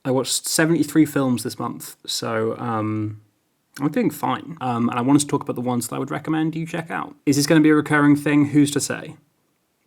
I watched 73 films this month, so I'm doing fine. And I wanted to talk about the ones that I would recommend you check out. Is this going to be a recurring thing? Who's to say?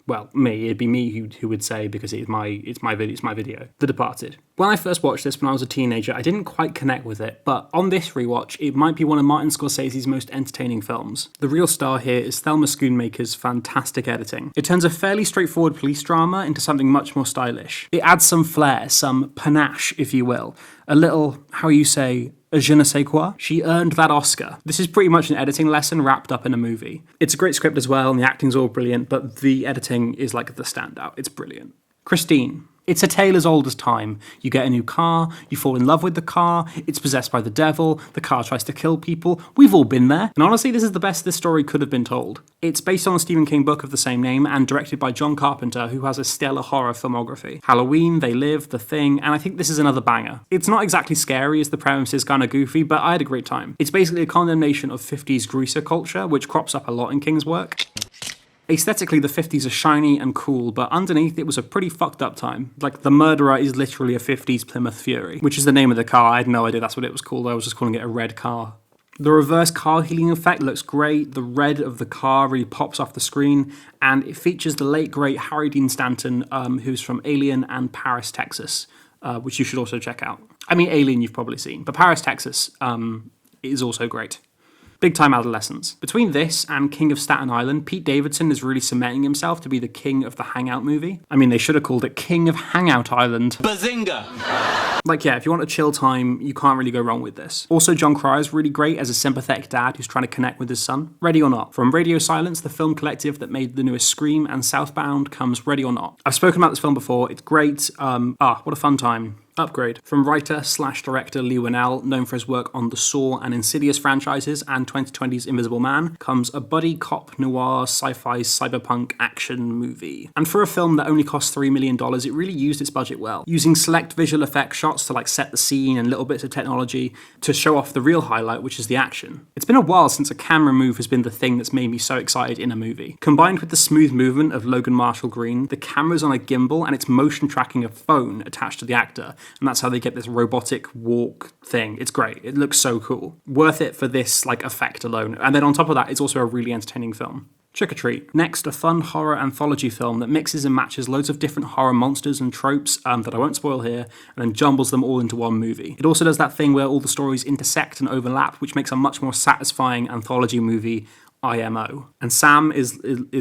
Well, me. It'd be me who would say, because it's my video. The Departed. When I first watched this when I was a teenager, I didn't quite connect with it, but on this rewatch, it might be one of Martin Scorsese's most entertaining films. The real star here is Thelma Schoonmaker's fantastic editing. It turns a fairly straightforward police drama into something much more stylish. It adds some flair, some panache, if you will. A little, how you say, a je ne sais quoi. She earned that Oscar. This is pretty much an editing lesson wrapped up in a movie. It's a great script as well, and the acting's all brilliant, but the editing is like the standout. It's brilliant. Christine. It's a tale as old as time. You get a new car, you fall in love with the car, it's possessed by the devil, the car tries to kill people. We've all been there. And honestly, this is the best this story could have been told. It's based on a Stephen King book of the same name and directed by John Carpenter, who has a stellar horror filmography. Halloween, They Live, The Thing, and I think this is another banger. It's not exactly scary as the premise is kind of goofy, but I had a great time. It's basically a condemnation of 50s greaser culture, which crops up a lot in King's work. Aesthetically, the 50s are shiny and cool, but underneath it was a pretty fucked up time. Like, the murderer is literally a 50s Plymouth Fury, which is the name of the car. I had no idea that's what it was called. I was just calling it a red car. The reverse car healing effect looks great. The red of the car really pops off the screen, and it features the late, great Harry Dean Stanton, who's from Alien and Paris, Texas, which you should also check out. I mean, Alien you've probably seen, but Paris, Texas is also great. Big Time Adolescence. Between this and King of Staten Island, Pete Davidson is really cementing himself to be the king of the Hangout movie. I mean, they should have called it King of Hangout Island. Bazinga! Like, yeah, if you want a chill time, you can't really go wrong with this. Also, John Cryer's really great as a sympathetic dad who's trying to connect with his son. Ready or Not. From Radio Silence, the film collective that made the newest Scream and Southbound, comes Ready or Not. I've spoken about this film before. It's great. What a fun time. Upgrade. From writer/director Lee Winnell, known for his work on the Saw and Insidious franchises and 2020's Invisible Man, comes a buddy cop noir sci-fi cyberpunk action movie. And for a film that only cost $3 million, it really used its budget well, using select visual effect shots to set the scene and little bits of technology to show off the real highlight, which is the action. It's been a while since a camera move has been the thing that's made me so excited in a movie. Combined with the smooth movement of Logan Marshall Green, the camera's on a gimbal and it's motion tracking a phone attached to the actor. And that's how they get this robotic walk thing. It's great. It looks so cool. Worth it for this effect alone. And then on top of that, it's also a really entertaining film. Trick or Treat. Next, a fun horror anthology film that mixes and matches loads of different horror monsters and tropes that I won't spoil here, and then jumbles them all into one movie. It also does that thing where all the stories intersect and overlap, which makes a much more satisfying anthology movie IMO. And Sam is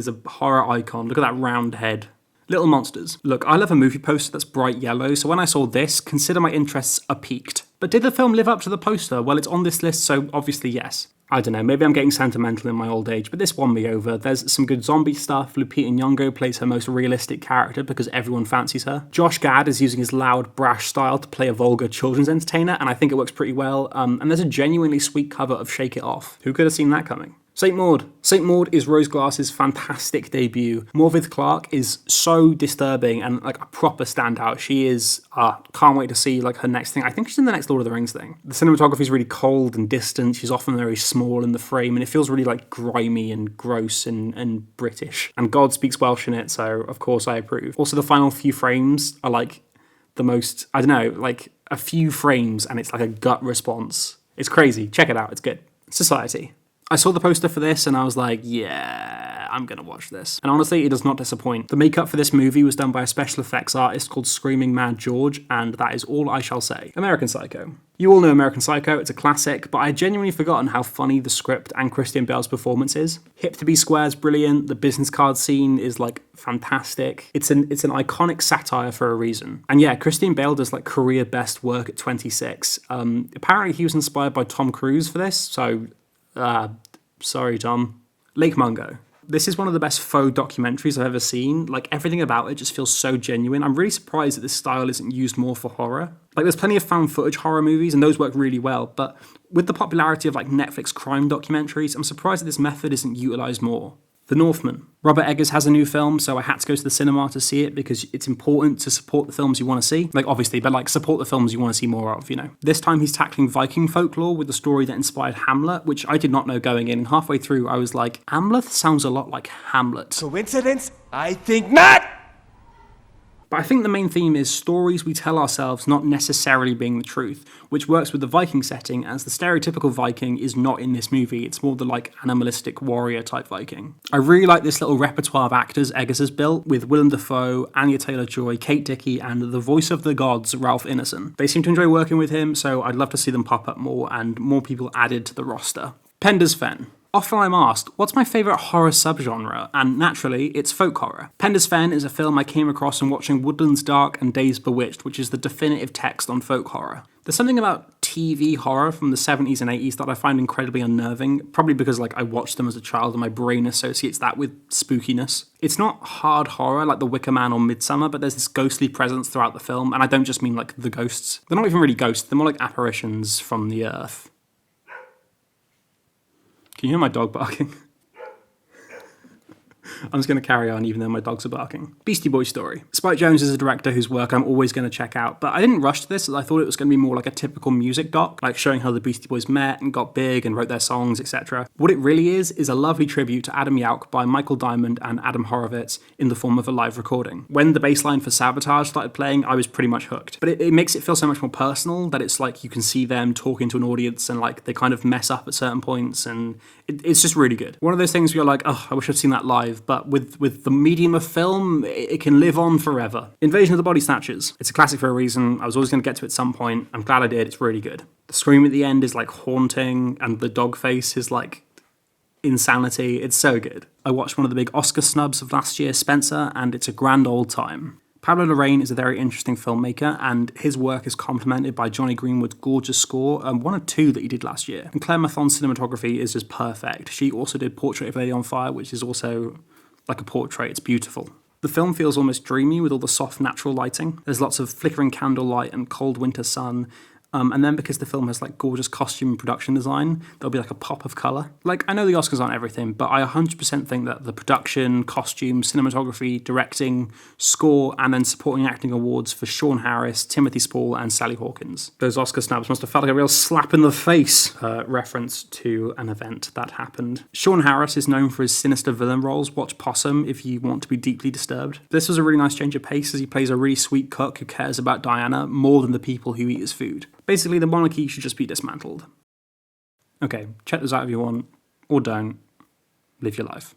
a horror icon. Look at that round head. Little Monsters. Look, I love a movie poster that's bright yellow, so when I saw this, consider my interests are piqued. But did the film live up to the poster? Well, it's on this list, so obviously yes. I don't know, maybe I'm getting sentimental in my old age, but this won me over. There's some good zombie stuff. Lupita Nyong'o plays her most realistic character because everyone fancies her. Josh Gad is using his loud, brash style to play a vulgar children's entertainer, and I think it works pretty well. And there's a genuinely sweet cover of Shake It Off. Who could have seen that coming? St. Maud. St. Maud is Rose Glass's fantastic debut. Morvith Clark is so disturbing and a proper standout. She is, can't wait to see her next thing. I think she's in the next Lord of the Rings thing. The cinematography is really cold and distant. She's often very small in the frame and it feels really grimy and gross and British. And God speaks Welsh in it, so of course I approve. Also, the final few frames are the most, I don't know, a few frames and it's a gut response. It's crazy. Check it out. It's good. Society. I saw the poster for this and I was like, yeah, I'm going to watch this. And honestly, it does not disappoint. The makeup for this movie was done by a special effects artist called Screaming Mad George, and that is all I shall say. American Psycho. You all know American Psycho, it's a classic, but I had genuinely forgotten how funny the script and Christian Bale's performance is. Hip to be Square's brilliant, the business card scene is fantastic. It's an iconic satire for a reason. And yeah, Christian Bale does career best work at 26. Apparently he was inspired by Tom Cruise for this, so sorry, Tom. Lake Mungo. This is one of the best faux documentaries I've ever seen. Everything about it just feels so genuine. I'm really surprised that this style isn't used more for horror. There's plenty of found footage horror movies, and those work really well, but with the popularity of Netflix crime documentaries, I'm surprised that this method isn't utilized more. The Northman. Robert Eggers has a new film, so I had to go to the cinema to see it because it's important to support the films you want to see. Obviously, but support the films you want to see more of, This time he's tackling Viking folklore with the story that inspired Hamlet, which I did not know going in. And halfway through, I was like, Amleth sounds a lot like Hamlet. Coincidence? I think not! But I think the main theme is stories we tell ourselves not necessarily being the truth, which works with the Viking setting, as the stereotypical Viking is not in this movie. It's more the like animalistic warrior type Viking. I really like this little repertoire of actors Eggers has built, with Willem Dafoe, Anya Taylor-Joy, Kate Dickie, and the voice of the gods, Ralph Ineson. They seem to enjoy working with him, so I'd love to see them pop up more and more people added to the roster. Penda's Fen. Often I'm asked, what's my favourite horror subgenre? And naturally, it's folk horror. Penda's Fen is a film I came across in watching Woodlands Dark and Days Bewitched, which is the definitive text on folk horror. There's something about TV horror from the 70s and 80s that I find incredibly unnerving, probably because I watched them as a child and my brain associates that with spookiness. It's not hard horror like The Wicker Man or Midsummer, but there's this ghostly presence throughout the film, and I don't just mean the ghosts. They're not even really ghosts, they're more like apparitions from the earth. Can you hear my dog barking? I'm just going to carry on even though my dogs are barking. Beastie Boys story. Spike Jonze is a director whose work I'm always going to check out, but I didn't rush to this as I thought it was going to be more like a typical music doc, like showing how the Beastie Boys met and got big and wrote their songs, etc. What it really is a lovely tribute to Adam Yauch by Michael Diamond and Adam Horovitz in the form of a live recording. When the bass line for Sabotage started playing, I was pretty much hooked. But it makes it feel so much more personal that it's like you can see them talking to an audience and they kind of mess up at certain points, and it's just really good. One of those things where you're like, oh, I wish I'd seen that live, but with the medium of film, it can live on forever. Invasion of the Body Snatchers. It's a classic for a reason. I was always going to get to it at some point. I'm glad I did. It's really good. The scream at the end is haunting, and the dog face is insanity. It's so good. I watched one of the big Oscar snubs of last year, Spencer, and it's a grand old time. Pablo Larraín is a very interesting filmmaker, and his work is complemented by Johnny Greenwood's gorgeous score, one of two that he did last year. And Claire Mathon's cinematography is just perfect. She also did Portrait of a Lady on Fire, which is also like a portrait. It's beautiful. The film feels almost dreamy with all the soft natural lighting. There's lots of flickering candlelight and cold winter sun. And then because the film has gorgeous costume and production design, there'll be a pop of colour. I know the Oscars aren't everything, but I 100% think that the production, costume, cinematography, directing, score, and then supporting acting awards for Sean Harris, Timothy Spall, and Sally Hawkins. Those Oscar snubs must have felt like a real slap in the face, reference to an event that happened. Sean Harris is known for his sinister villain roles. Watch Possum if you want to be deeply disturbed. This was a really nice change of pace as he plays a really sweet cook who cares about Diana more than the people who eat his food. Basically, the monarchy should just be dismantled. Okay, check those out if you want, or don't. Live your life.